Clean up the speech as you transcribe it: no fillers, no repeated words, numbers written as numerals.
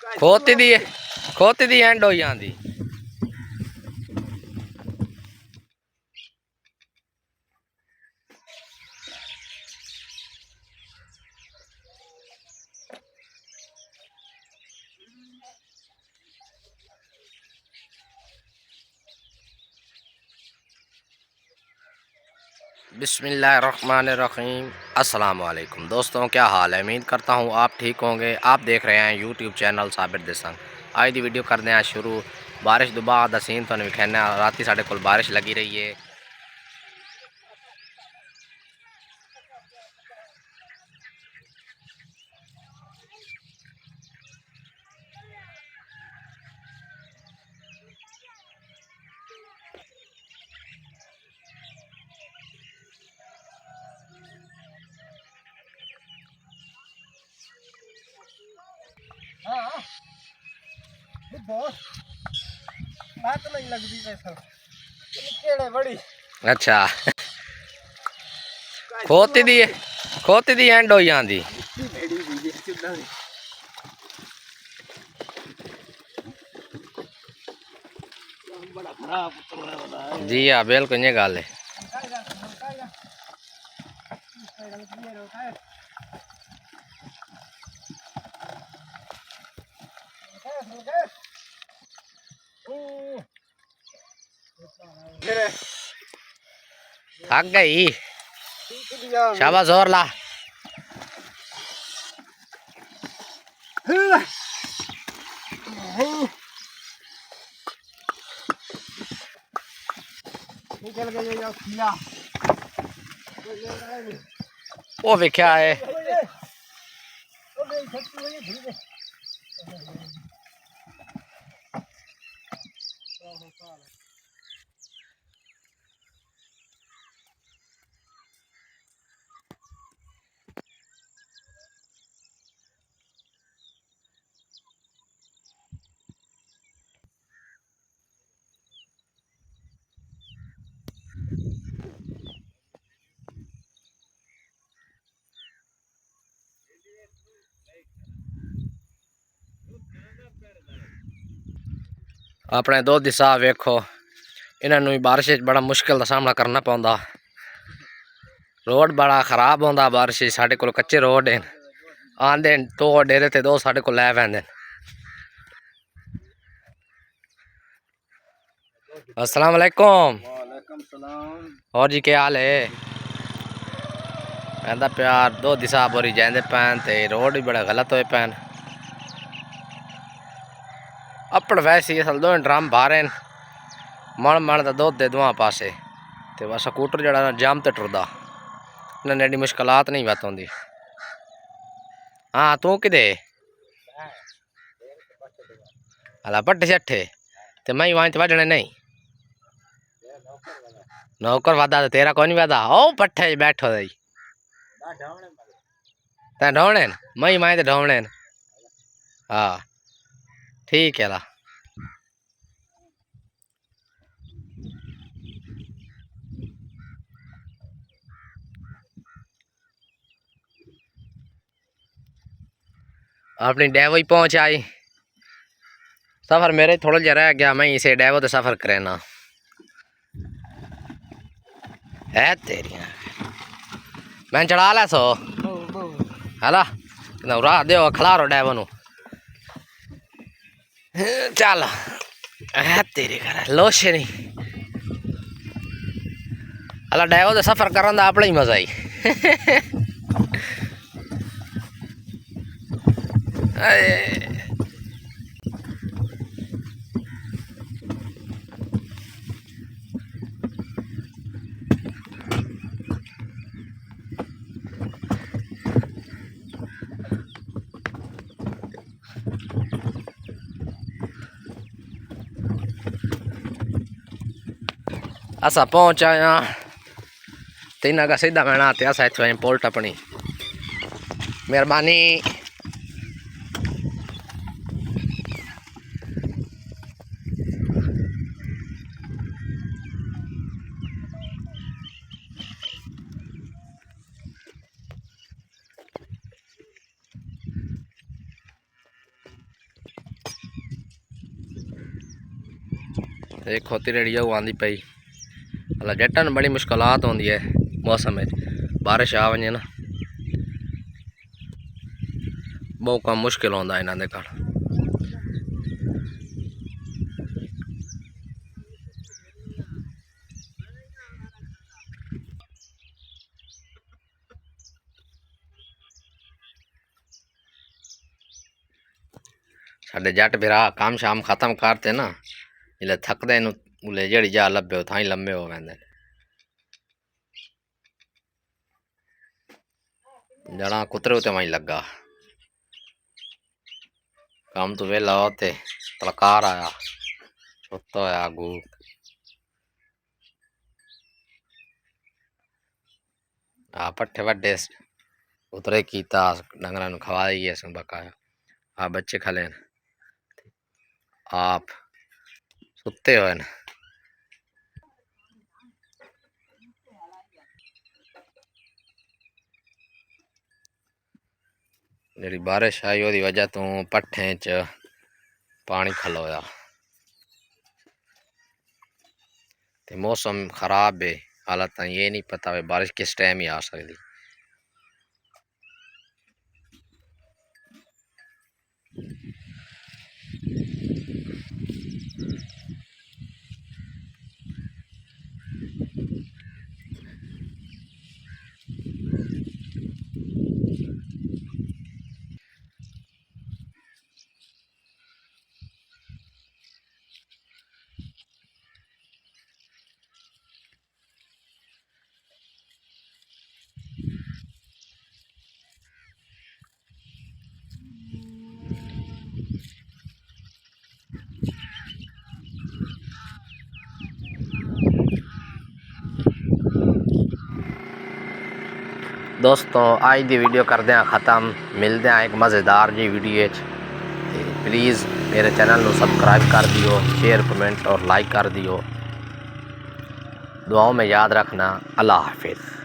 खोती दी and हो जाती। बिस्मिल्लाहिर्रहमानिर्रहीम। अस्सलाम वालेकुम दोस्तों, क्या हाल है? उम्मीद करता हूँ आप ठीक होंगे। आप देख रहे हैं यूट्यूब चैनल साबिर दे संग। आज दी वीडियो करते हैं शुरू। बारिश तो बाद सीन तो विखाने राती साढ़े को बारिश लगी रही है। नहीं लगती बड़ी। अच्छा खोती दी एंड हो जाती। जी हाँ, बिल्कुल ये गल है। थक गई, शाबाश और ला। वो वेख्या है अपने दो दिशा वेखो। इन्होंने बारिश बड़ा मुश्किल का सामना करना पौंदा। रोड बड़ा खराब होंदा बारिश। साढ़े को कच्चे रोड हैं, आंदे दो डेरे ते दो साढ़े को लै पैंदे। अस्सलाम वालेकुम। और जी क्या हाल है? कहता प्यार दो दिशा बोरी जाते पैन ते रोड भी बड़ा गलत होए पैन। अपड़ वैसे असल दो ड्रम बारे मन का दुध दे दुआ पासे ते बस स्कूटर जरा जाम ते टुरदा। इन्हें एडी मुश्किलात नहीं बात होंदी। हाँ तू किदे अला पट्टे शट्ठे ते मैं वहीं वजने नहीं। नौकर वादा तेरा कौन वादा ओ पट्ठे बैठो दई तैं ढोने मई माए ते ढोने। हाँ ठीक है ला। अपनी डेवो ही पहुंच आई। सफर मेरे थोड़ा जरा रह गया, मैं इसे डेवो तो सफर करे ना है तेरिया। मैं चढ़ा ला सो हला राह दे खलारो डेवो नु चल है तेरी घर लोशे नहीं। अला डेवो तो सफर करन दा अपना ही मजा ही। असा पहुंच आया तीन का सीधा मैंने आते असा इतने पोल टपनी। मेहरबानी। देखो तिरड़िया आँदी पई अला जटन बड़ी मुश्किलात होंदी है मौसम में बारिश आ वने ना बहुत कम मुश्किल होंदा इन्हां दे घर। साडे जट बिरा काम शाम खत्म करते ना जिले थकदे न उले जेड़ी जा लभे उथाई लम्बे हो वेंदे जड़ा कुतरे उते वहीं लगा काम तो वेला होते तड़कार आया छोतो आया गू आ पट्ठे वड्डे उतरे कीता डंगरा नु खवाई गए सन बकाया आ बच्चे खले आप सुते हुए न। जी बारिश आई वो वजह तो पट्ठे च पानी खलोया ते मौसम खराब है हालत ये नहीं पता वे बारिश किस टाइम ही आ सकती। दोस्तों आज दी वीडियो करते हैं ख़त्म मिलते हैं एक मज़ेदार जी वीडियो प्लीज़ मेरे चैनल को सब्सक्राइब कर दियो शेयर कमेंट और लाइक कर दियो दुआओं में याद रखना। अल्लाह हाफिज़।